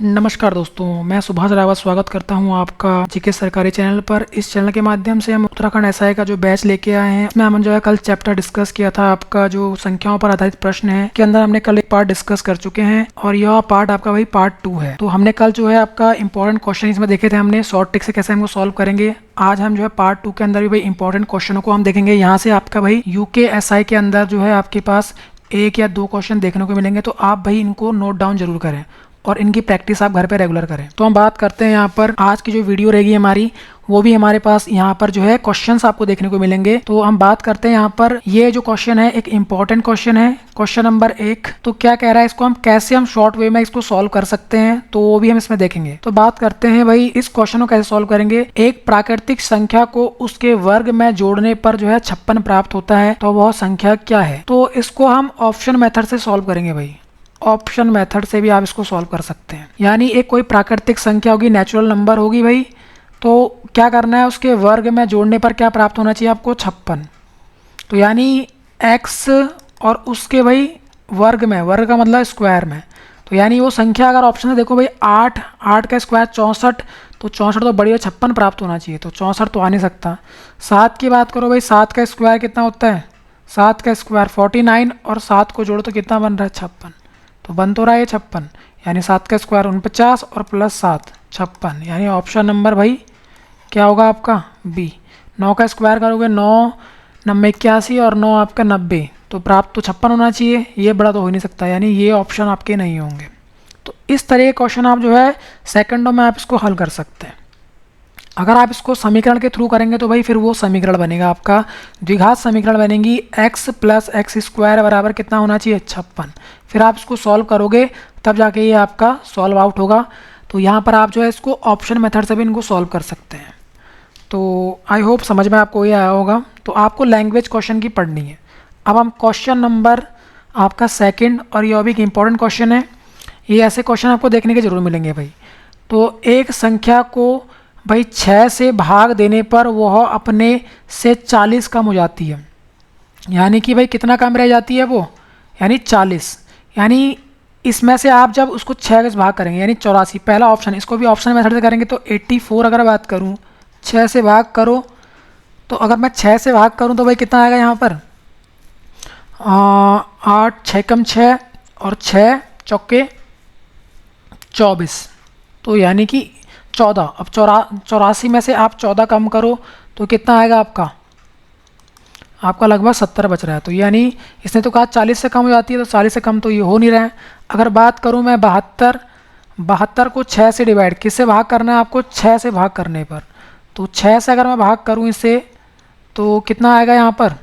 नमस्कार दोस्तों, मैं सुभाष रावत स्वागत करता हूं आपका जीके सरकारी चैनल पर। इस चैनल के माध्यम से हम उत्तराखंड एसआई का जो बैच लेके आए हैं, इसमें हम जो है कल चैप्टर डिस्कस किया था। आपका जो संख्याओं पर आधारित प्रश्न है के अंदर हमने कल एक पार्ट डिस्कस कर चुके हैं और यह पार्ट आपका वही पार्ट 2 है। तो हमने कल जो है आपका इंपॉर्टेंट क्वेश्चन इसमें देखे थे, हमने शॉर्ट ट्रिक से कैसे हमको सॉल्व करेंगे। आज हम जो है पार्ट 2 के अंदर भी भाई इंपॉर्टेंट क्वेश्चनों को हम देखेंगे। यहाँ से आपका भाई यूके एसआई के अंदर जो है आपके पास एक या दो क्वेश्चन देखने को मिलेंगे, तो आप भाई इनको नोट डाउन जरूर करें और इनकी प्रैक्टिस आप घर पे रेगुलर करें। तो हम बात करते हैं यहाँ पर आज की जो वीडियो रहेगी हमारी, वो भी हमारे पास यहाँ पर जो है क्वेश्चंस आपको देखने को मिलेंगे। तो हम बात करते हैं यहाँ पर, ये जो क्वेश्चन है एक इंपॉर्टेंट क्वेश्चन है, क्वेश्चन नंबर 1। तो क्या कह रहा है, इसको हम कैसे शॉर्ट वे में इसको सॉल्व कर सकते हैं, तो वो भी हम इसमें देखेंगे। तो बात करते हैं भाई इस क्वेश्चन को कैसे सॉल्व करेंगे। एक प्राकृतिक संख्या को उसके वर्ग में जोड़ने पर जो है 56 प्राप्त होता है, तो वह संख्या क्या है। तो इसको हम ऑप्शन मेथड से सॉल्व करेंगे भाई। ऑप्शन मेथड से भी आप इसको सॉल्व कर सकते हैं। यानी एक कोई प्राकृतिक संख्या होगी, नेचुरल नंबर होगी भाई, तो क्या करना है, उसके वर्ग में जोड़ने पर क्या प्राप्त होना चाहिए आपको, 56। तो यानी x और उसके भाई वर्ग में, वर्ग का मतलब स्क्वायर में, तो यानी वो संख्या अगर ऑप्शन में देखो भाई 8, 8 का स्क्वायर 64, तो 64 तो बढ़िया 56 प्राप्त होना चाहिए, तो 64 तो आ नहीं सकता। 7 की बात करो भाई, 7 का स्क्वायर कितना होता है, 7 का स्क्वायर 49 और 7 को जोड़ो तो कितना बन रहा है, 56। तो बन तो रहा है 56, यानी 7 का स्क्वायर 49 और प्लस 7 56, यानी ऑप्शन नंबर भाई क्या होगा आपका बी। 9 का स्क्वायर करोगे 9 9 81 और 9 आपका 90, तो प्राप्त तो 56 होना चाहिए, ये बड़ा तो हो ही नहीं सकता, यानी ये ऑप्शन आपके नहीं होंगे। तो इस तरह के क्वेश्चन आप जो है सेकंडों में आप इसको हल कर सकते हैं। अगर आप इसको समीकरण के थ्रू करेंगे तो भाई फिर वो समीकरण बनेगा आपका, द्विघात समीकरण बनेगी, x प्लस एक्स स्क्वायर बराबर कितना होना चाहिए, 56। फिर आप इसको सॉल्व करोगे तब जाके ये आपका सॉल्व आउट होगा। तो यहाँ पर आप जो है इसको ऑप्शन मेथड से भी इनको सॉल्व कर सकते हैं। तो आई होप समझ में आपको ये आया होगा। तो आपको लैंग्वेज क्वेश्चन की पढ़नी है। अब हम क्वेश्चन नंबर आपका सेकेंड, और ये भी एक इम्पॉर्टेंट क्वेश्चन है, ये ऐसे क्वेश्चन आपको देखने के जरूर मिलेंगे भाई। तो एक संख्या को भाई 6 से भाग देने पर वह अपने से 40 कम हो जाती है, यानी कि भाई कितना कम रह जाती है वो, यानी 40। यानी इसमें से आप जब उसको 6 से भाग करेंगे यानी 84, पहला ऑप्शन, इसको भी ऑप्शन मेथड से करेंगे तो 84। अगर बात करूं 6 से भाग करो, तो अगर मैं 6 से भाग करूं तो भाई कितना आएगा यहाँ पर, 8 6 कम 6 और 6 चौके 24, तो यानी कि 14। अब 84 में से आप 14 कम करो तो कितना आएगा आपका लगभग 70 बच रहा है। तो यानी इसने तो कहा 40 से कम हो जाती है, तो 40 से कम तो ये हो नहीं रहा है। अगर बात करूं मैं 72 को 6 से डिवाइड, किससे भाग करना है आपको, 6 से भाग करने पर, तो 6 से अगर मैं भाग करूं इसे तो कितना आएगा यहाँ पर,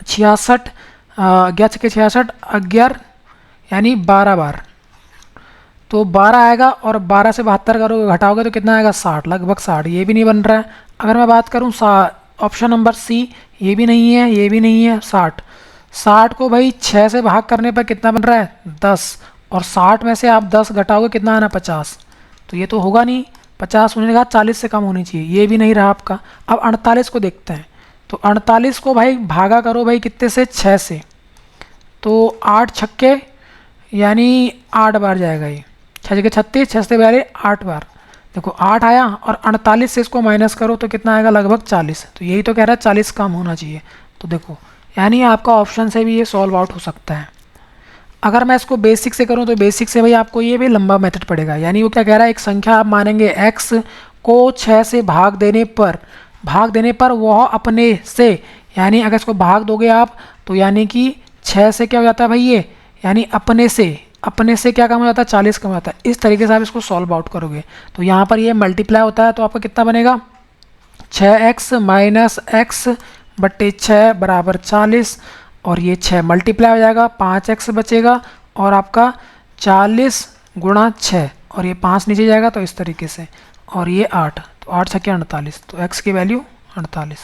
66, 11 के 66, 11 यानी 12 बार, तो 12 आएगा। और 12 से 72 करोगे, घटाओगे तो कितना आएगा, 60, लगभग 60। ये भी नहीं बन रहा है। अगर मैं बात करूं ऑप्शन नंबर सी, ये भी नहीं है, ये भी नहीं है, 60 को भाई 6 से भाग करने पर कितना बन रहा है, 10, और 60 में से आप 10 घटाओगे कितना आना, 50। तो ये तो होगा नहीं, 50 होने के बाद 40 से कम होनी चाहिए, ये भी नहीं रहा आपका। अब 48 को देखते हैं। तो 48 को भाई भागा करो भाई कितने से, 6 से, तो 8 छक्के यानी 8 बार जाएगा ये, 6 जगह 36, 6 से पहले 8 बार, देखो 8 आया, और 48 से इसको माइनस करो तो कितना आएगा, लगभग 40। तो यही तो कह रहा है 40 कम होना चाहिए। तो देखो यानी आपका ऑप्शन से भी ये सॉल्व आउट हो सकता है। अगर मैं इसको बेसिक से करूं तो बेसिक से भाई आपको ये भी लंबा मेथड पड़ेगा। यानी वो क्या कह रहा है, एक संख्या आप मानेंगे x को 6 से भाग देने पर वह अपने से, यानी अगर इसको भाग दोगे आप तो यानी कि 6 से क्या हो जाता है भाई ये, यानी अपने से क्या कम हो जाता है, 40 कम हो जाता है। इस तरीके से आप इसको सॉल्व आउट करोगे तो यहाँ पर ये मल्टीप्लाई होता है, तो आपका कितना बनेगा, 6x माइनस एक्स बट्टे 6 बराबर 40, और ये 6 मल्टीप्लाई हो जाएगा, 5x बचेगा, और आपका 40 गुणा 6, और ये 5 नीचे जाएगा, तो इस तरीके से, और ये 8, तो 8 छक्के 48, तो x की वैल्यू 48।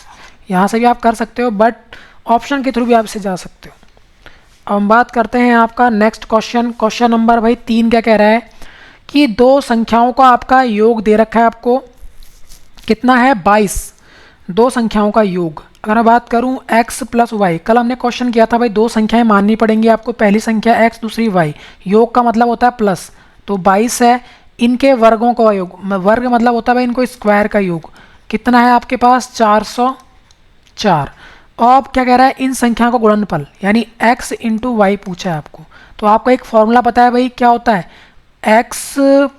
यहाँ से भी आप कर सकते हो, बट ऑप्शन के थ्रू भी आप इसे जा सकते हो। अब हम बात करते हैं आपका नेक्स्ट क्वेश्चन, क्वेश्चन नंबर भाई 3। क्या कह रहा है कि दो संख्याओं का आपका योग दे रखा है, आपको कितना है, 22, दो संख्याओं का योग। अगर मैं बात करूं x प्लस वाई, कल हमने क्वेश्चन किया था भाई दो संख्याएं माननी पड़ेंगी आपको, पहली संख्या x दूसरी y, योग का मतलब होता है प्लस, तो 22 है, इनके वर्गों का योग, वर्ग मतलब होता है भाई इनको स्क्वायर का योग, कितना है आपके पास 404। अब क्या कह रहा है, इन संख्या को गुणनफल यानी x इंटू वाई पूछा है आपको। तो आपको एक फॉर्मूला पता है भाई, क्या होता है, x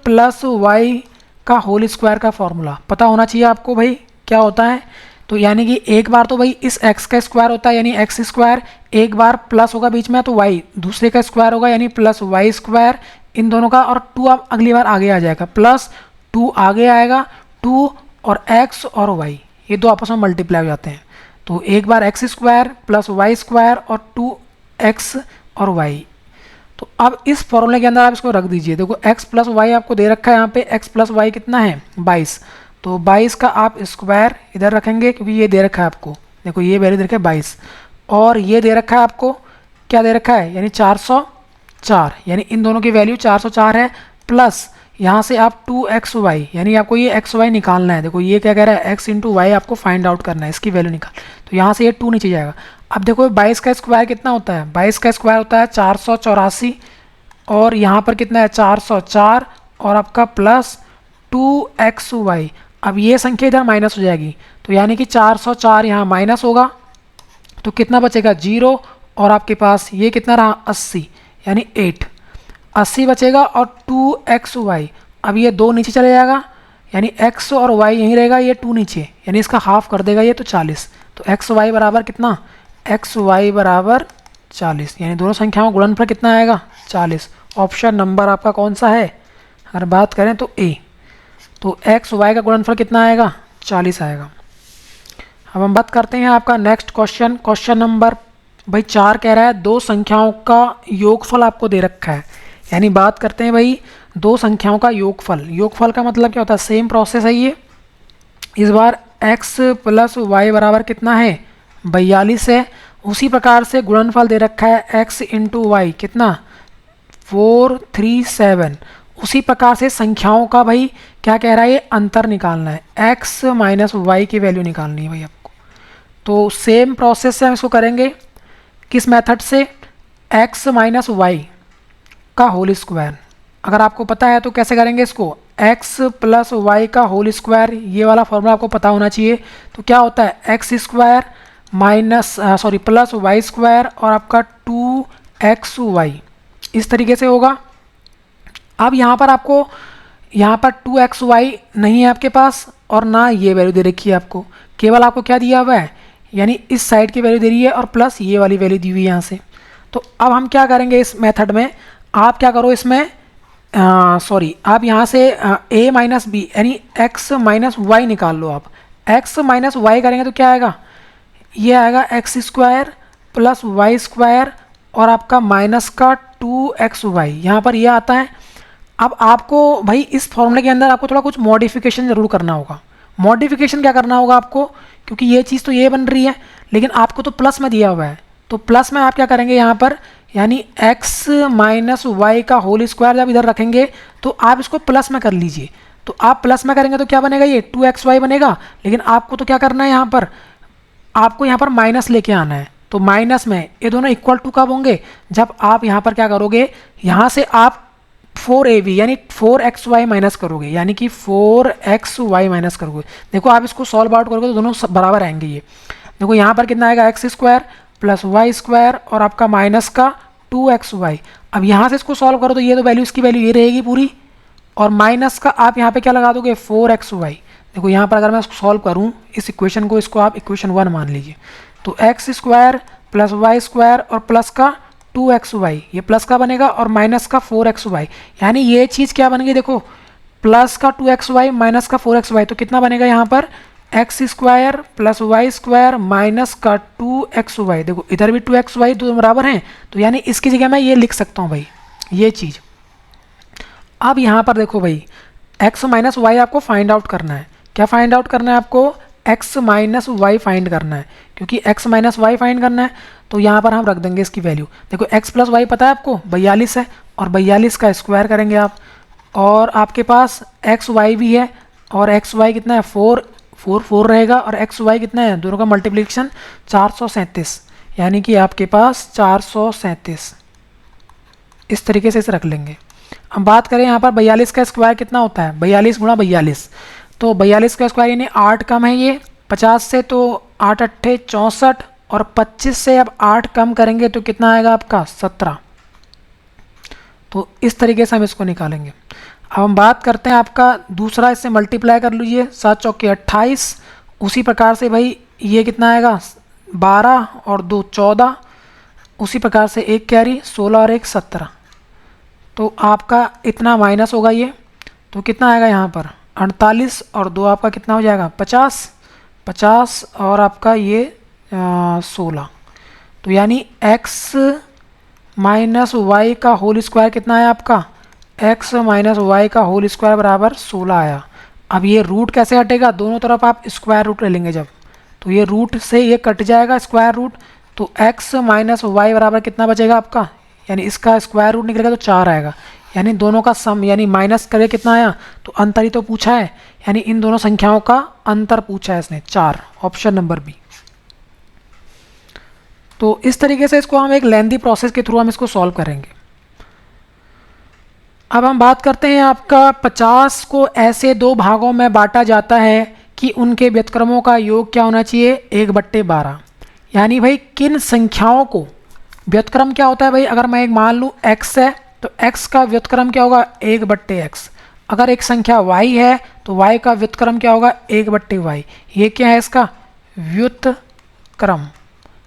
प्लस वाई का होल स्क्वायर का फॉर्मूला पता होना चाहिए आपको भाई, क्या होता है। तो यानी कि एक बार तो भाई इस x का स्क्वायर होता है यानी x स्क्वायर, एक बार प्लस होगा बीच में तो y दूसरे का स्क्वायर होगा यानी प्लस वाई स्क्वायर इन दोनों का, और 2 अब अगली बार आगे आ जाएगा, प्लस 2 आगे आएगा, 2 और x और y ये दो आपस में मल्टीप्लाई हो जाते हैं। तो एक बार x square plus Y square और 2x और y। तो अब इस फॉर्मूले के अंदर आप इसको रख दीजिए। देखो x प्लस वाई आपको दे रखा है यहाँ पे, x प्लस वाई कितना है 22, तो 22 का आप स्क्वायर इधर रखेंगे क्योंकि ये दे रखा है आपको, देखो ये वैल्यू दे रखा है 22, और ये दे रखा है आपको, क्या दे रखा है यानी 404, यानी इन दोनों की वैल्यू 404 है, प्लस यहाँ से आप 2xy यानी आपको ये xy निकालना है। देखो ये क्या कह रहा है, x इंटू वाई आपको फाइंड आउट करना है, इसकी वैल्यू निकाल, तो यहाँ से ये 2 नीचे जाएगा। अब देखो 22 का स्क्वायर कितना होता है, 22 का स्क्वायर होता है 484, और यहाँ पर कितना है 404 और आपका प्लस 2xy। अब ये संख्या इधर माइनस हो जाएगी, तो यानी कि 404 यहाँ माइनस होगा, तो कितना बचेगा 0, और आपके पास ये कितना रहा 80 यानी 80 बचेगा, और 2xy, अब ये 2 नीचे चले जाएगा यानी x और y यहीं रहेगा, ये 2 नीचे यानी इसका हाफ कर देगा ये, तो 40। तो xy बराबर कितना, xy बराबर 40, यानी दोनों संख्याओं का गुणनफल कितना आएगा 40। ऑप्शन नंबर आपका कौन सा है, अगर बात करें तो ए। तो एक्स वाई का गुणनफल कितना आएगा 40 आएगा। अब हम बात करते हैं आपका नेक्स्ट क्वेश्चन, क्वेश्चन नंबर भाई 4 कह रहा है दो संख्याओं का योगफल आपको दे रखा है, यानी बात करते हैं भाई दो संख्याओं का योगफल। योगफल का मतलब क्या होता है, सेम प्रोसेस है ये। इस बार x प्लस वाई बराबर कितना है 42 है, उसी प्रकार से गुणनफल दे रखा है x इंटू वाई कितना 437। उसी प्रकार से संख्याओं का भाई क्या कह रहा है, ये अंतर निकालना है, x माइनस वाई की वैल्यू निकालनी है भाई आपको। तो सेम प्रोसेस से हम इसको करेंगे, किस मेथड से, x माइनस वाई का होल स्क्वायर। अगर आपको पता है तो कैसे करेंगे इसको, x प्लस वाई का होल स्क्वायर, ये वाला फॉर्मूला आपको पता होना चाहिए। तो क्या होता है x square minus plus Y square और आपका 2xy, इस तरीके से होगा। अब यहाँ पर आपको, यहाँ पर 2xy नहीं है आपके पास और ना ये वैल्यू दे रखी है आपको, केवल आपको क्या दिया हुआ है, यानी इस साइड की वैल्यू दे रही है और प्लस ये वाली वैल्यू दी हुई है यहाँ से। तो अब हम क्या करेंगे इस मेथड में, आप क्या करो इसमें आप यहाँ से a माइनस बी यानी x माइनस वाई निकाल लो आप। x माइनस वाई करेंगे तो क्या आएगा, ये आएगा x square plus Y square और आपका माइनस का 2xy, यहाँ पर ये आता है। अब आपको भाई इस फॉर्मूले के अंदर आपको थोड़ा कुछ मॉडिफिकेशन ज़रूर करना होगा। मॉडिफिकेशन क्या करना होगा आपको, क्योंकि ये चीज़ तो ये बन रही है लेकिन आपको तो प्लस में दिया हुआ है, तो प्लस में आप क्या करेंगे यहाँ पर, यानी x माइनस वाई का होल स्क्वायर जब इधर रखेंगे तो आप इसको प्लस में कर लीजिए। तो आप प्लस में करेंगे तो क्या बनेगा, ये 2xy बनेगा, लेकिन आपको तो क्या करना है यहाँ पर, आपको यहाँ पर माइनस लेके आना है। तो माइनस में ये दोनों इक्वल टू कब होंगे, जब आप यहाँ पर क्या करोगे, यहाँ से आप 4ab यानी 4xy माइनस करोगे, यानी कि 4xy माइनस करोगे। देखो आप इसको सॉल्व आउट करोगे तो दोनों बराबर आएंगे। ये देखो यहाँ पर कितना आएगा x square plus Y square और आपका माइनस का 2xy। अब यहाँ से इसको सॉल्व करो तो ये तो वैल्यू, इसकी वैल्यू ये रहेगी पूरी, और माइनस का आप यहाँ पे क्या लगा दोगे 4xy। देखो यहाँ पर अगर मैं इसको सॉल्व करूँ इस इक्वेशन को, इसको आप इक्वेशन 1 मान लीजिए। तो x square plus Y square और प्लस का 2xy, ये प्लस का बनेगा और माइनस का 4xy, यानी ये चीज़ क्या बन गई, देखो प्लस का 2xy माइनस का 4xy, तो कितना बनेगा यहाँ पर x square plus Y square minus का 2xy। देखो इधर भी 2xy तो बराबर हैं, तो यानी इसकी जगह मैं ये लिख सकता हूँ भाई ये चीज़। अब यहाँ पर देखो भाई x माइनस वाई आपको फाइंड आउट करना है। क्या फाइंड आउट करना है आपको, x माइनस वाई फाइंड करना है, क्योंकि x माइनस वाई फाइंड करना है। तो यहाँ पर हम रख देंगे इसकी वैल्यू। देखो x प्लस वाई पता है आपको 42 है, और 42 का स्क्वायर करेंगे आप, और आपके पास एक्स वाई भी है, और एक्स वाई कितना है 4 रहेगा, और एक्स वाई कितना है, दोनों का मल्टीप्लिकेशन 437, यानी कि आपके पास 437 इस तरीके से इसे रख लेंगे। हम बात करें यहाँ पर 42 का स्क्वायर कितना होता है, 42 गुणा 42, तो 42 का स्क्वायर यानी 8 कम है ये 50 से, तो 8 अट्ठे 64, और 25 से अब 8 कम करेंगे तो कितना आएगा आपका 17। तो इस तरीके से हम इसको निकालेंगे। अब हम बात करते हैं आपका दूसरा, इससे मल्टीप्लाई कर लीजिए, 7 चौके 28, उसी प्रकार से भाई ये कितना आएगा 12 और 2 14, उसी प्रकार से एक कैरी 16 और 1 17, तो आपका इतना माइनस होगा ये, तो कितना आएगा यहाँ पर 48 और 2 आपका कितना हो जाएगा 50, 50 और आपका ये 16, तो यानी x माइनस वाई का होल स्क्वायर कितना है आपका, x माइनस वाई का होल स्क्वायर बराबर 16 आया। अब ये रूट कैसे हटेगा, दोनों तरफ आप स्क्वायर रूट ले लेंगे जब, तो ये रूट से ये कट जाएगा स्क्वायर रूट, तो x माइनस वाई बराबर कितना बचेगा आपका, यानी इसका स्क्वायर रूट निकलेगा तो 4 आएगा, यानी दोनों का सम यानी माइनस करके कितना आया, तो अंतर ही तो पूछा है, यानी इन दोनों संख्याओं का अंतर पूछा है इसने 4, ऑप्शन नंबर बी। तो इस तरीके से इसको हम एक लेंथी प्रोसेस के थ्रू हम इसको सॉल्व करेंगे। अब हम बात करते हैं आपका 50 को ऐसे दो भागों में बांटा जाता है कि उनके व्युत्क्रमों का योग क्या होना चाहिए 1/12, यानी भाई किन संख्याओं को, व्युत्क्रम क्या होता है भाई, अगर मैं एक मान लूँ x है तो x का व्युत्क्रम क्या होगा 1/x, अगर एक संख्या y है तो y का व्युत्क्रम क्या होगा 1/y, ये क्या है इसका व्युत्क्रम,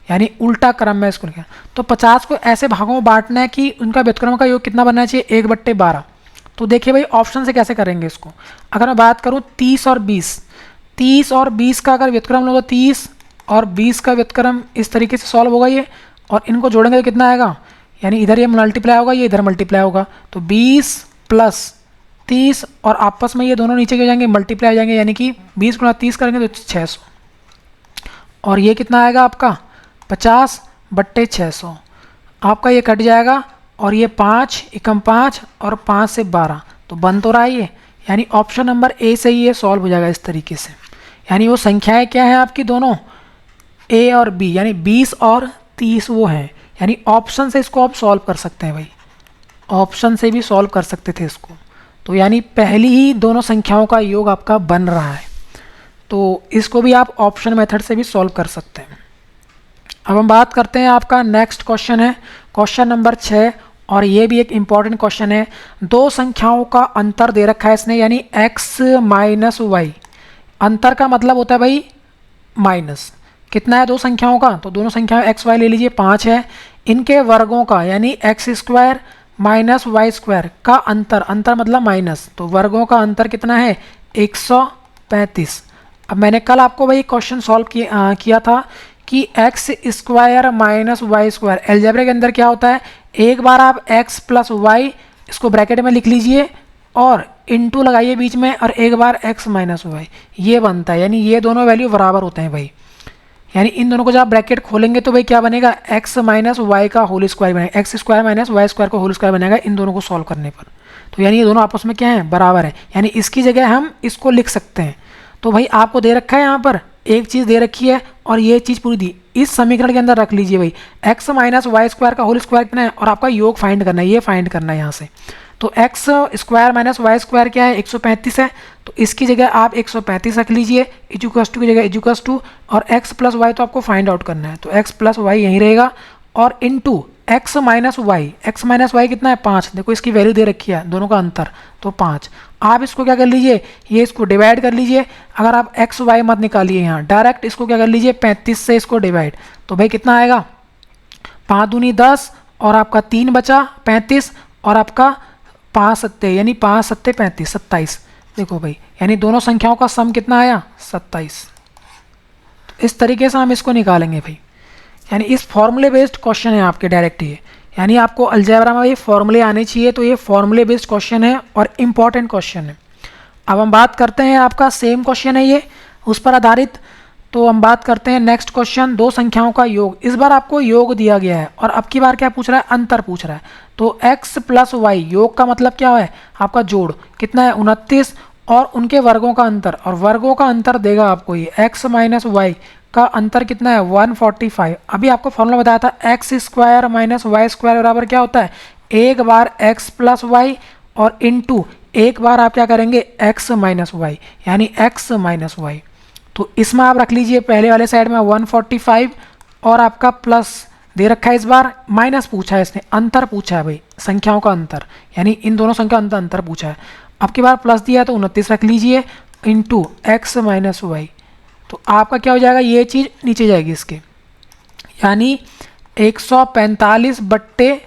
यानी उल्टा क्रम में इसको लिखा। तो 50 को ऐसे भागों में बांटना है कि उनका व्युत्क्रम का योग कितना बनना चाहिए 1/12। तो देखिए भाई ऑप्शन से कैसे करेंगे इसको, अगर मैं बात करूँ 30 और 20, 30 और 20 का अगर व्युत्क्रम लो तो 30 और 20 का व्युत्क्रम इस तरीके से सॉल्व होगा ये, और इनको जोड़ेंगे तो कितना आएगा, यानी इधर ये मल्टीप्लाई होगा ये इधर मल्टीप्लाई होगा, तो 20 प्लस 30 और आपस में ये दोनों नीचे के जाएंगे मल्टीप्लाई हो जाएंगे, यानी कि 20 गुणा 30 करेंगे तो 600, और ये कितना आएगा आपका 50/600, आपका ये कट जाएगा, और ये 5 एकम 5 और 5 से 12, तो बन तो रहा है ये, यानी ऑप्शन नंबर ए से ही ये सॉल्व हो जाएगा इस तरीके से। यानी वो संख्याएं क्या हैं आपकी दोनों ए और बी, यानी 20 और 30 वो हैं, यानी ऑप्शन से इसको आप सॉल्व कर सकते हैं भाई, ऑप्शन से भी सॉल्व कर सकते थे इसको, तो यानी पहली ही दोनों संख्याओं का योग आपका बन रहा है, तो इसको भी आप ऑप्शन मेथड से भी सॉल्व कर सकते हैं। अब हम बात करते हैं आपका नेक्स्ट क्वेश्चन है क्वेश्चन नंबर 6, और ये भी एक इम्पॉर्टेंट क्वेश्चन है। दो संख्याओं का अंतर दे रखा है इसने, यानी x माइनस वाई, अंतर का मतलब होता है भाई माइनस, कितना है दो संख्याओं का, तो दोनों संख्याएं x y ले लीजिए 5 है, इनके वर्गों का यानी x square minus y square का अंतर, अंतर मतलब माइनस, तो वर्गों का अंतर कितना है 135। अब मैंने कल आपको भाई क्वेश्चन सॉल्व किया था कि x square minus y square algebra के अंदर क्या होता है, एक बार आप x प्लस वाई इसको ब्रैकेट में लिख लीजिए और इनटू लगाइए बीच में, और एक बार x माइनस वाई, ये बनता है, यानी ये दोनों वैल्यू बराबर होते हैं भाई, यानी इन दोनों को जब आप ब्रैकेट खोलेंगे तो भाई क्या बनेगा x माइनस वाई का होल स्क्वायर बनेगा, x square minus y square का होल स्क्वायर बनेगा इन दोनों को सॉल्व करने पर, तो यानी ये दोनों आपस में क्या है बराबर है, यानी इसकी जगह हम इसको लिख सकते हैं। तो भाई आपको दे रखा है यहाँ पर एक चीज़ दे रखी है और ये चीज़ पूरी दी, इस समीकरण के अंदर रख लीजिए भाई x माइनस वाई स्क्वायर का होल स्क्वायर कितना है, और आपका योग फाइंड करना है, ये फाइंड करना है यहाँ से। तो x square minus y square क्या है 135 है, तो इसकी जगह आप 135 रख लीजिए, इजुकस टू की जगह इजुकस टू, और x प्लस वाई तो आपको फाइंड आउट करना है, तो x प्लस वाई यहीं रहेगा, और इनटू x माइनस वाई कितना है 5, देखो इसकी वैल्यू दे रखी है दोनों का अंतर, तो 5। आप इसको क्या कर लीजिए, ये इसको डिवाइड कर लीजिए, अगर आप x y मत निकालिए यहाँ डायरेक्ट इसको क्या कर लीजिए 35 से इसको डिवाइड, तो भाई कितना आएगा 5 दूनी 10 और आपका 3 बचा 35, और आपका 5 सत्ते यानी 5 सत्ते 35 27, देखो भाई यानी दोनों संख्याओं का सम कितना आया 27। तो इस तरीके से हम इसको निकालेंगे भाई, यानी इस फॉर्मूले बेस्ड क्वेश्चन है आपके डायरेक्ट ये, यानी आपको अलजेब्रा में ये फॉर्मूले आने चाहिए, तो ये फॉर्मूले बेस्ड क्वेश्चन है और इम्पॉर्टेंट क्वेश्चन है। अब हम बात करते हैं आपका सेम क्वेश्चन है ये उस पर आधारित, तो हम बात करते हैं नेक्स्ट क्वेश्चन, दो संख्याओं का योग, इस बार आपको योग दिया गया है और अब की बार क्या पूछ रहा है अंतर पूछ रहा है, तो x प्लस वाई, योग का मतलब क्या है आपका जोड़, कितना है 29, और उनके वर्गों का अंतर, और वर्गों का अंतर देगा आपको ये x माइनस वाई का अंतर कितना है 145। अभी आपको फॉर्मूला बताया था x square minus y square बराबर क्या होता है एक बार x प्लस वाई और इनटू एक बार आप क्या करेंगे x माइनस वाई, यानी x माइनस वाई। तो इसमें आप रख लीजिए पहले वाले साइड में 145 और आपका प्लस दे रखा है, इस बार माइनस पूछा है इसने, अंतर पूछा है भाई, संख्याओं का अंतर, यानी इन दोनों संख्या अंतर अंतर पूछा है। अब की बार प्लस दिया है तो 29 रख लीजिए इंटू एक्स माइनस वाई। तो आपका क्या हो जाएगा, ये चीज़ नीचे जाएगी इसके, यानी 145 बट्टे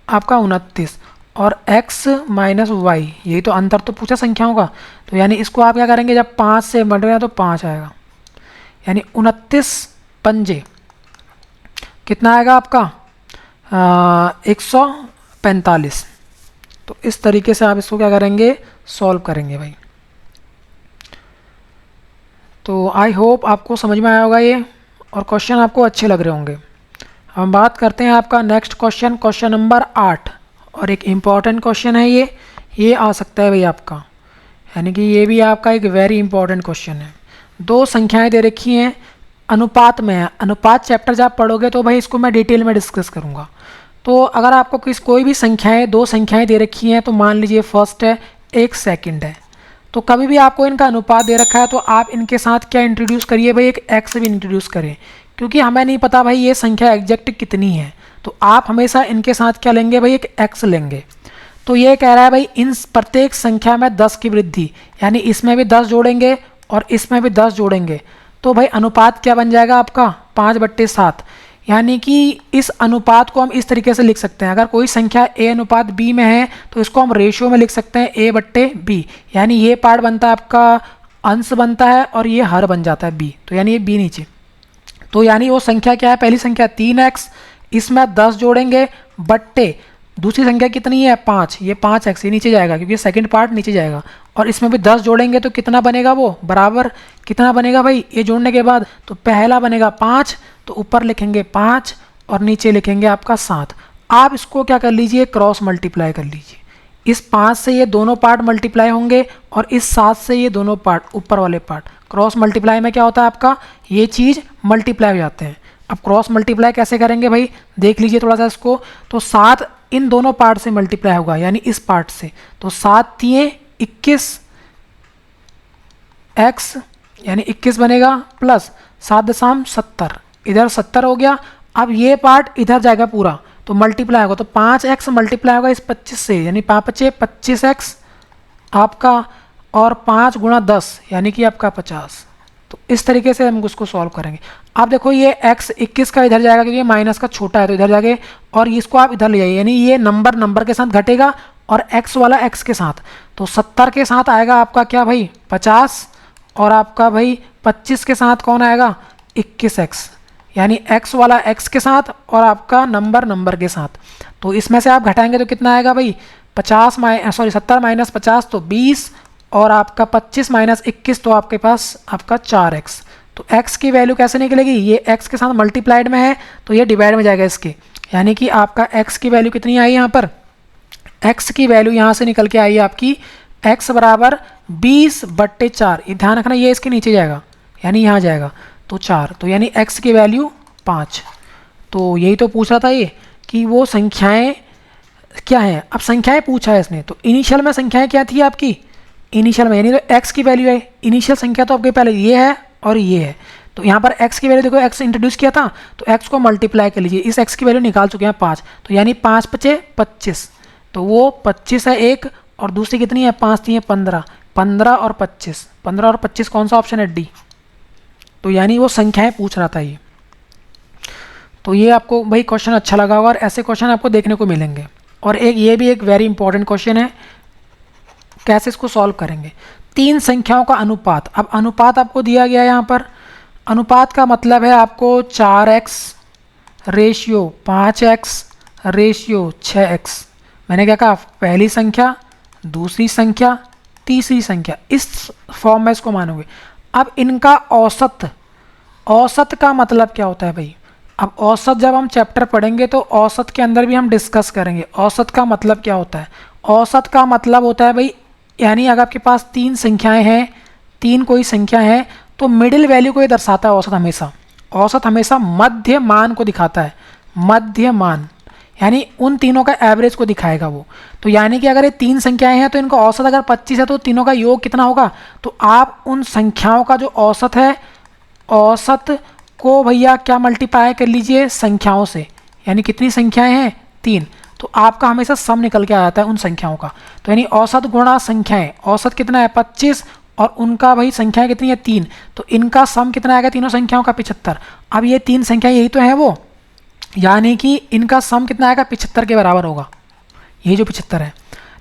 आपका 29 और x माइनस वाई, यही तो अंतर तो पूछा संख्याओं का। तो यानी इसको आप क्या करेंगे, जब 5 से मल्टीप्लाई तो 5 आएगा, यानी 29 पंजे कितना आएगा आपका 145। तो इस तरीके से आप इसको क्या करेंगे, सॉल्व करेंगे भाई। तो आई होप आपको समझ में आया होगा ये, और क्वेश्चन आपको अच्छे लग रहे होंगे। हम बात करते हैं आपका नेक्स्ट क्वेश्चन, क्वेश्चन नंबर 8, और एक इम्पॉर्टेंट क्वेश्चन है ये आ सकता है भाई आपका, यानी कि ये भी आपका एक वेरी इंपॉर्टेंट क्वेश्चन है। दो संख्याएं दे रखी हैं, अनुपात में है, अनुपात चैप्टर जब आप पढ़ोगे तो भाई इसको मैं डिटेल में डिस्कस करूँगा। तो अगर आपको कोई भी संख्याएं, दो संख्याएं दे रखी हैं, तो मान लीजिए फर्स्ट है, एक सेकंड है, तो कभी भी आपको इनका अनुपात दे रखा है तो आप इनके साथ क्या इंट्रोड्यूस करिए भाई, एक एक्स भी इंट्रोड्यूस करें, क्योंकि हमें नहीं पता भाई ये संख्या एग्जैक्ट कितनी है, तो आप हमेशा इनके साथ क्या लेंगे भाई, एक एक्स लेंगे। तो ये कह रहा है भाई इन प्रत्येक संख्या में 10 की वृद्धि, यानी इसमें भी 10 जोड़ेंगे और इसमें भी 10 जोड़ेंगे, तो भाई अनुपात क्या बन जाएगा आपका 5/7। यानी कि इस अनुपात को हम इस तरीके से लिख सकते हैं, अगर कोई संख्या a अनुपात b में है तो इसको हम रेशियो में लिख सकते हैं a/b, यानी ये पार्ट बनता है आपका अंश बनता है और ये हर बन जाता है b, तो यानी ये b नीचे। तो यानी वो संख्या क्या है, पहली संख्या 3x, इसमें 10 जोड़ेंगे बट्टे दूसरी संख्या कितनी है 5, ये 5x, ये नीचे जाएगा क्योंकि सेकंड पार्ट नीचे जाएगा, और इसमें भी 10 जोड़ेंगे तो कितना बनेगा, वो बराबर कितना बनेगा भाई, ये जोड़ने के बाद तो पहला बनेगा 5, तो ऊपर लिखेंगे 5 और नीचे लिखेंगे आपका 7। आप इसको क्या कर लीजिए, क्रॉस मल्टीप्लाई कर लीजिए, इस 5 से ये दोनों पार्ट मल्टीप्लाई होंगे और इस 7 से ये दोनों पार्ट ऊपर वाले पार्ट, क्रॉस मल्टीप्लाई में क्या होता है आपका, ये चीज़ मल्टीप्लाई हो जाते हैं। अब क्रॉस मल्टीप्लाई कैसे करेंगे भाई, देख लीजिए थोड़ा सा इसको, तो 7 इन दोनों पार्ट से मल्टीप्लाई होगा, यानी इस पार्ट से, तो 7 × 21 x, यानी 21 बनेगा प्लस 7.70, इधर 70 हो गया। अब ये पार्ट इधर जाएगा पूरा, तो मल्टीप्लाई होगा, तो 5x मल्टीप्लाई होगा इस 25 से, यानी 5×5 = 25x आपका, और 5 × 10 यानी कि आपका 50। तो इस तरीके से हम उसको सॉल्व करेंगे। आप देखो ये x 21 का इधर जाएगा क्योंकि ये माइनस का छोटा है तो इधर जाके, और इसको आप इधर ले जाइए, यानी ये नंबर के साथ घटेगा और x वाला x के साथ, तो 70 के साथ आएगा आपका क्या भाई 50, और आपका भाई 25 के साथ कौन आएगा 21x, यानी x वाला x के साथ और आपका नंबर के साथ। तो इसमें से आप घटाएंगे तो कितना आएगा भाई 70 माइनस 50 तो 20, और आपका 25 माइनस 21 तो आपके पास आपका 4x। तो x की वैल्यू कैसे निकलेगी, ये x के साथ मल्टीप्लाइड में है तो ये डिवाइड में जाएगा इसके, यानी कि आपका x की वैल्यू कितनी आई यहाँ पर, x की वैल्यू यहाँ से निकल के आई है आपकी x बराबर 20/4, ये ध्यान रखना ये इसके नीचे जाएगा, यानी यहाँ जाएगा तो 4, तो यानी x की वैल्यू 5। तो यही तो पूछ रहा था ये कि वो संख्याएं क्या हैं, अब संख्याएं पूछा है इसने, तो इनिशियल में संख्याएं क्या थी आपकी, इनिशियल में, यानी तो x की वैल्यू है, इनिशियल संख्या तो आपके पहले ये है और ये है, तो यहाँ पर x की वैल्यू देखो, x इंट्रोड्यूस किया था तो x को मल्टीप्लाई कर लीजिए, इस x की वैल्यू निकाल चुके हैं 5, तो यानी 5×5 = 25, तो वो 25 है एक, और दूसरी कितनी है 5 × 3 = 15, 15 और 25, 15 और 25 कौन सा ऑप्शन है डी। तो यानी वो संख्याएं पूछ रहा था ये। तो ये आपको भाई क्वेश्चन अच्छा लगा होगा, और ऐसे क्वेश्चन आपको देखने को मिलेंगे। और एक ये भी एक वेरी इंपॉर्टेंट क्वेश्चन है, कैसे इसको सॉल्व करेंगे, 3 संख्याओं का अनुपात। अब अनुपात आपको दिया गया है यहाँ पर, अनुपात का मतलब है आपको 4x ratio 5x ratio 6x। मैंने क्या कहा, पहली संख्या, दूसरी संख्या, तीसरी संख्या, इस फॉर्म में इसको मानोगे। अब इनका औसत, औसत का मतलब क्या होता है भाई, अब औसत जब हम चैप्टर पढ़ेंगे तो औसत के अंदर भी हम डिस्कस करेंगे औसत का मतलब क्या होता है। औसत का मतलब होता है भाई, यानी अगर आपके पास 3 संख्याएं हैं, 3 कोई संख्या है, तो मिडिल वैल्यू को ये दर्शाता है औसत हमेशा। औसत हमेशा मध्य मान को दिखाता है, मध्य मान, यानी उन तीनों का एवरेज को दिखाएगा वो। तो यानी कि अगर ये तीन संख्याएं हैं तो इनका औसत अगर 25 है तो तीनों का योग कितना होगा, तो आप उन संख्याओं का जो औसत है, औसत को भैया क्या मल्टीप्लाई कर लीजिए संख्याओं से, यानी कितनी संख्याएं हैं, तीन, तो आपका हमेशा सम निकल के आ जाता है उन संख्याओं का। तो यानी औसत गुणा संख्याएं, औसत कितना है 25 और उनका भाई संख्याएं कितनी है 3, तो इनका सम कितना आएगा तीनों संख्याओं का 75। अब ये तीन संख्याएं यही तो है वो, यानी कि इनका सम कितना आएगा 75 के बराबर होगा, ये जो 75 है।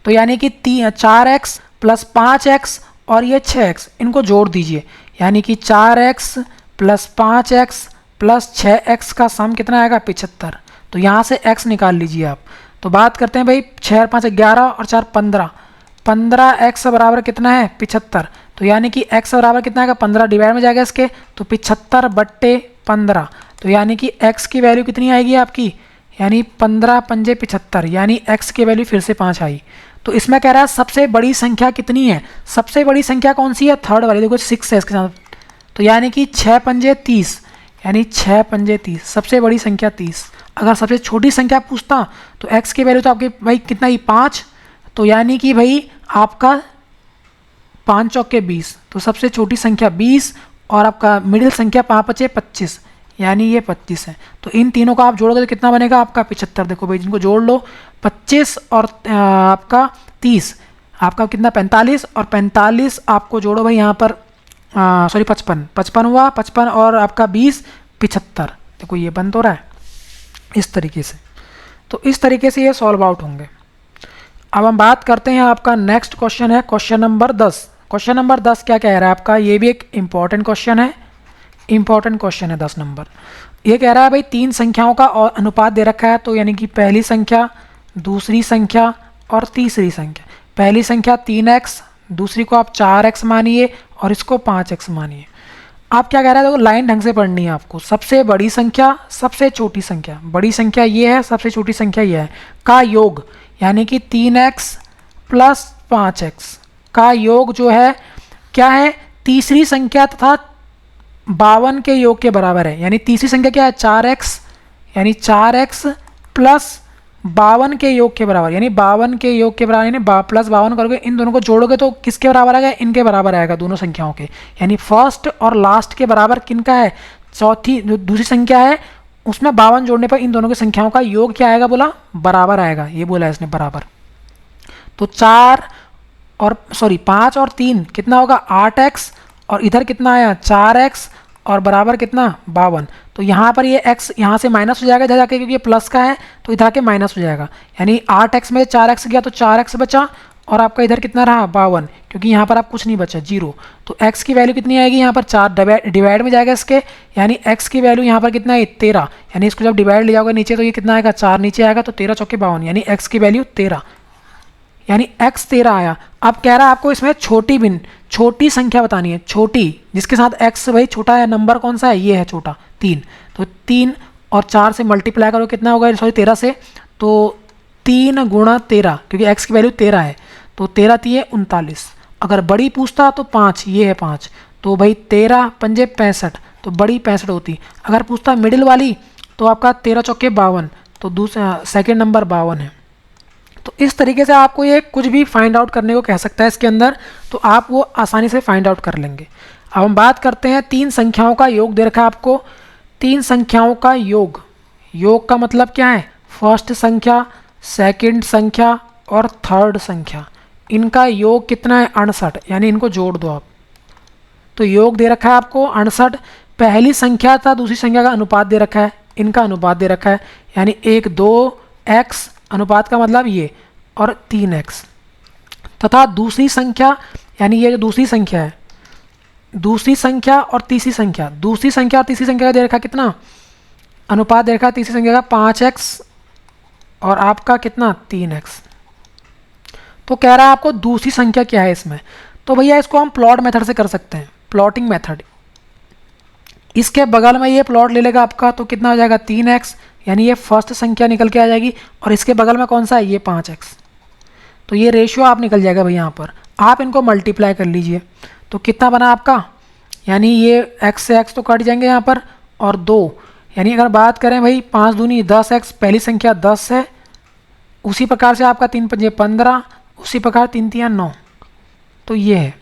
तो यानी कि 4x प्लस 5x और ये 6x, इनको जोड़ दीजिए, यानी कि 4x plus 5x plus 6x का सम कितना आएगा 75। तो यहाँ से x निकाल लीजिए आप। तो बात करते हैं भाई 6 और 5 11 और 4 15, 15x बराबर कितना है 75। तो यानी कि x बराबर कितना आएगा 15 डिवाइड में जाएगा इसके, तो 75/15। तो यानी कि x की वैल्यू कितनी आएगी आपकी, यानी 15 पंजे 75, यानी x की वैल्यू फिर से 5 आई। तो इसमें कह रहा है सबसे बड़ी संख्या कितनी है, सबसे बड़ी संख्या कौन सी है, थर्ड वाली, देखो 6 है इसके साथ। तो यानी कि 6 पंजे 30, यानी 6 पंजे 30, सबसे बड़ी संख्या 30। अगर सबसे छोटी संख्या पूछता तो x की वैल्यू तो आपकी भाई कितना ही 5, तो यानी कि भाई आपका 5 चौके 20, तो सबसे छोटी संख्या 20 और आपका मिडिल संख्या 5 बचे 25, यानी ये 25 है। तो इन तीनों का आप जोड़ोगे तो कितना बनेगा आपका 75। देखो भाई जिनको जोड़ लो, 25 और आपका 30, आपका कितना 45, और 45 आपको जोड़ो भाई यहाँ पर सॉरी 55 हुआ, 55 और आपका 20 75। देखो ये बन तो रहा है इस तरीके से। तो इस तरीके से ये सॉल्व आउट होंगे। अब हम बात करते हैं, आपका नेक्स्ट क्वेश्चन है क्वेश्चन नंबर 10। क्वेश्चन नंबर 10 क्या कह रहा है आपका, ये भी एक इंपॉर्टेंट क्वेश्चन है, इंपॉर्टेंट क्वेश्चन है 10 नंबर। ये कह रहा है भाई तीन संख्याओं का और अनुपात दे रखा है, तो यानी कि पहली संख्या, दूसरी संख्या और तीसरी संख्या। पहली संख्या 3x, दूसरी को आप 4x मानिए और इसको 5x मानिए। आप क्या कह रहा है, देखो लाइन ढंग से पढ़नी है आपको, सबसे बड़ी संख्या सबसे छोटी संख्या, बड़ी संख्या ये है, सबसे छोटी संख्या ये है, का योग, यानी कि 3x प्लस 5x का योग जो है क्या है, तीसरी संख्या तथा 52 के योग के बराबर है। यानी तीसरी संख्या क्या है 4x, यानी 4x प्लस 52 के योग के बराबर, यानी 52 के योग के बराबर, यानी प्लस 52 करोगे, इन दोनों को जोड़ोगे तो किसके बराबर आएगा, इनके बराबर आएगा दोनों संख्याओं के। यानी फर्स्ट और लास्ट के बराबर किनका है, चौथी जो दूसरी संख्या है उसमें 52 जोड़ने पर इन दोनों की संख्याओं का योग क्या आएगा, बोला बराबर आएगा, ये बोला है इसने बराबर। तो 5 और 3 कितना होगा 8x, और इधर कितना आया 4x और बराबर कितना 52। तो यहाँ पर ये x यहाँ से माइनस हो जाएगा इधर जाके, क्योंकि ये प्लस का है तो इधर आके माइनस हो जाएगा। यानी 8x में 4x गया तो 4x बचा, और आपका इधर कितना रहा 52, क्योंकि यहाँ पर आप कुछ नहीं बचा 0। तो x की वैल्यू कितनी आएगी यहाँ पर 4 डिवाइड में जाएगा इसके, यानी x की वैल्यू यहाँ पर कितना है 13, यानी इसको जब डिवाइड ले जाओगे नीचे तो ये कितना आएगा 4 नीचे आएगा, तो 13 चौके 52, यानी x की वैल्यू 13, यानी x 13 आया। अब कह रहा है आपको इसमें छोटी संख्या बतानी है, छोटी जिसके साथ x भाई छोटा है, नंबर कौन सा है, ये है छोटा 3। तो 3 और 4 से मल्टीप्लाई करो कितना होगा, सॉरी 13 से, तो 3 गुणा 13, क्योंकि x की वैल्यू 13 है, तो 13 3 39। अगर बड़ी पूछता तो 5, ये है 5, तो भाई 13 पंजे 65, तो बड़ी 65 होती। अगर पूछता मिडिल वाली तो आपका 13 चौके 52, तो दूसरा सेकेंड नंबर 52 है। तो इस तरीके से आपको ये कुछ भी फाइंड आउट करने को कह सकता है इसके अंदर, तो आप वो आसानी से फाइंड आउट कर लेंगे। अब हम बात करते हैं तीन संख्याओं का योग दे रखा है आपको, तीन संख्याओं का योग, योग का मतलब क्या है, फर्स्ट संख्या, सेकंड संख्या और थर्ड संख्या, इनका योग कितना है 68, यानी इनको जोड़ दो आप। तो योग दे रखा है आपको 68, पहली संख्या था दूसरी संख्या का अनुपात दे रखा है, इनका अनुपात दे रखा है, यानी 1 2x, अनुपात का मतलब ये, और 3x, तथा दूसरी संख्या, यानी ये जो दूसरी संख्या है, दूसरी संख्या और तीसरी संख्या, दूसरी संख्या और तीसरी संख्या का दे रखा कितना अनुपात दे रखा है, तीसरी संख्या का 5x और आपका कितना 3x। तो कह रहा है आपको दूसरी संख्या क्या है इसमें, तो भैया इसको हम प्लॉट मेथड से कर सकते हैं, प्लॉटिंग मेथड। इसके बगल में ये प्लॉट ले लेगा आपका, तो कितना हो जाएगा 3x, यानी ये फर्स्ट संख्या निकल के आ जाएगी, और इसके बगल में कौन सा है ये 5x, तो ये रेशियो आप निकल जाएगा भाई यहाँ पर। आप इनको मल्टीप्लाई कर लीजिए, तो कितना बना आपका, यानी ये x से x तो कट जाएंगे यहाँ पर, और 2, यानी अगर बात करें भाई 5 दूनी 10x, पहली संख्या 10 है, उसी प्रकार से आपका 3 पंजे 15, उसी प्रकार 3 तियां 9, तो ये है।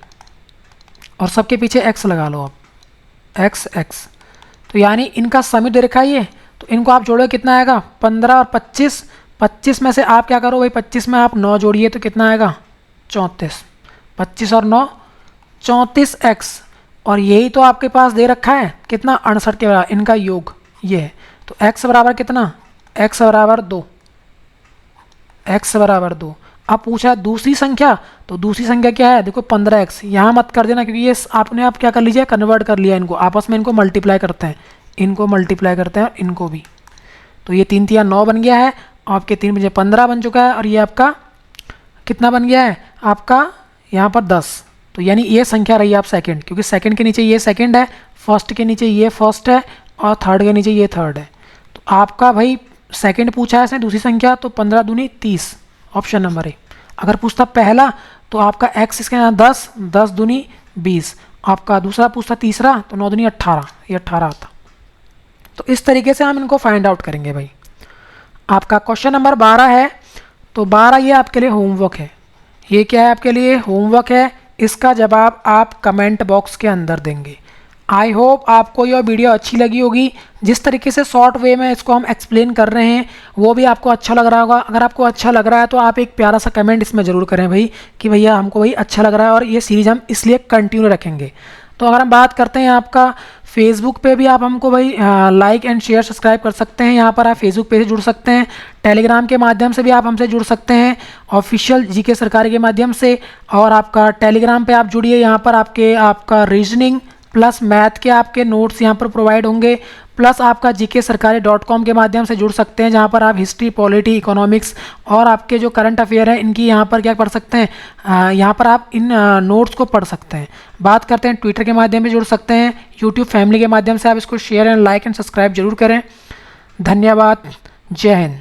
और सबके पीछे x लगा लो आप, x। तो यानी इनका समित दे रखा है ये, तो इनको आप जोड़ो कितना आएगा 15 और 25। 25 में से आप क्या करो भाई, 25 में आप 9 जोड़िए तो कितना आएगा 34। 25 और 9 34x, और यही तो आपके पास दे रखा है कितना 68 के बराबर, इनका योग ये है। तो x बराबर कितना, x बराबर 2, x बराबर 2। अब पूछा दूसरी संख्या, तो दूसरी संख्या क्या है, देखो 15x, यहाँ मत कर देना क्योंकि ये आपने आप क्या कर लीजिए, कन्वर्ट कर लिया इनको आपस में, इनको मल्टीप्लाई करते हैं, इनको मल्टीप्लाई करते हैं और इनको भी। तो ये 3 तिया 9 बन गया है, आपके 3 बजे 15 बन चुका है, और ये आपका कितना बन गया है आपका यहाँ पर 10। तो यानी ये संख्या रही आप सेकंड, क्योंकि सेकंड के नीचे ये सेकंड है, फर्स्ट के नीचे ये फर्स्ट है, और थर्ड के नीचे ये थर्ड है। तो आपका भाई सेकंड पूछा है इसने दूसरी संख्या, तो 15 दूनी 30, ऑप्शन नंबर ए। अगर पूछता पहला तो आपका x इसके यहाँ 10, 10 दूनी 20। आपका दूसरा पूछता तीसरा तो 9 दूनी 18, ये 18 आता। तो इस तरीके से हम इनको फाइंड आउट करेंगे भाई। आपका क्वेश्चन नंबर 12 है, तो 12 ये आपके लिए होमवर्क है। ये क्या है आपके लिए, होमवर्क है। इसका जवाब आप कमेंट बॉक्स के अंदर देंगे। आई होप आपको यह वीडियो अच्छी लगी होगी। जिस तरीके से शॉर्ट वे में इसको हम एक्सप्लेन कर रहे हैं वो भी आपको अच्छा लग रहा होगा। अगर आपको अच्छा लग रहा है तो आप एक प्यारा सा कमेंट इसमें ज़रूर करें भाई कि भैया हमको भाई अच्छा लग रहा है और ये सीरीज़ हम इसलिए कंटिन्यू रखेंगे। तो अगर हम बात करते हैं आपका फेसबुक पे भी आप हमको भाई लाइक एंड शेयर सब्सक्राइब कर सकते हैं। यहाँ पर आप फेसबुक पे से जुड़ सकते हैं, टेलीग्राम के माध्यम से भी आप हमसे जुड़ सकते हैं, ऑफिशियल जीके सरकारी के माध्यम से। और आपका टेलीग्राम पे आप जुड़िए, यहाँ पर आपका रीजनिंग प्लस मैथ के आपके नोट्स यहाँ पर प्रोवाइड होंगे, प्लस आपका gksarkari.com के माध्यम से जुड़ सकते हैं, जहाँ पर आप हिस्ट्री, पॉलिटी, इकोनॉमिक्स और आपके जो करंट अफेयर हैं इनकी यहाँ पर क्या पढ़ सकते हैं, यहाँ पर आप इन नोट्स को पढ़ सकते हैं। बात करते हैं ट्विटर के माध्यम से जुड़ सकते हैं, यूट्यूब फैमिली के माध्यम से आप इसको share and like and subscribe जरूर करें। धन्यवाद, जय हिंद।